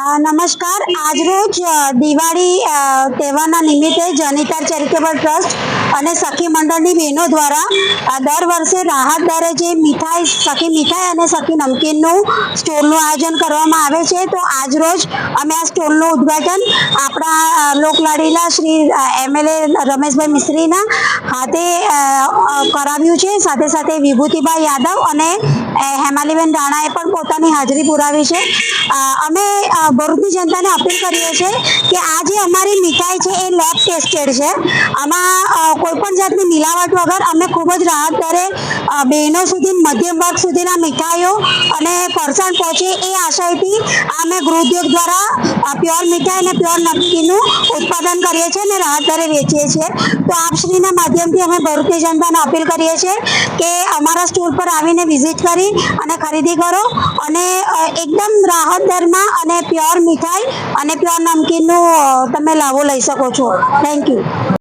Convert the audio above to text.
નમસ્કાર. આજરોજ દિવાળી તહેવારના નિમિત્તે જનિતાર ચેરિટેબલ ટ્રસ્ટ અને સખી મંડળની બહેનો દ્વારા દર વર્ષે રાહત દરે જે મીઠાઈ સખી મીઠાઈ અને સખી નમકીનનું સ્ટોલનું આયોજન કરવામાં આવે છે. તો આજરોજ અમે આ સ્ટોલનું ઉદ્ઘાટન આપણા લોકલાડીલા શ્રી MLA રમેશભાઈ મિસ્ત્રીના હાથે કરાવ્યું છે. સાથે સાથે વિભૂતિભાઈ યાદવ અને હેમાલીબેન રાણાએ પણ પોતાની હાજરી પુરાવી છે. અમે ભરૂચની જનતાને અપીલ કરીએ છીએ કે આ જે અમારી મીઠાઈ છે એ લેબ ટેસ્ટેડ છે. આમાં કોઈ પણ જાતની મિલાવટ વગર અમે ખૂબ જ રાહત દરે બહેનો સુધી મધ્યમ વર્ગ સુધીના મીઠાઈઓ અને ફરસાણ પહોંચે એ આશયથી અમે ગૃહ ઉદ્યોગ દ્વારા પ્યોર મીઠાઈ અને પ્યોર નમકીનનું ઉત્પાદન કરીએ છીએ અને રાહત દરે વેચીએ છીએ. તો આપશ્રીના માધ્યમથી અમે ભરૂચની જનતાને અપીલ કરીએ છીએ કે અમારા સ્ટોલ પર આવીને વિઝિટ કરી અને ખરીદી કરો અને એકદમ રાહત દરમાં અને પ્યોર મીઠાઈ અને પ્યોર નમકીનનું તમે લાભો લઈ શકો છો. Thank you.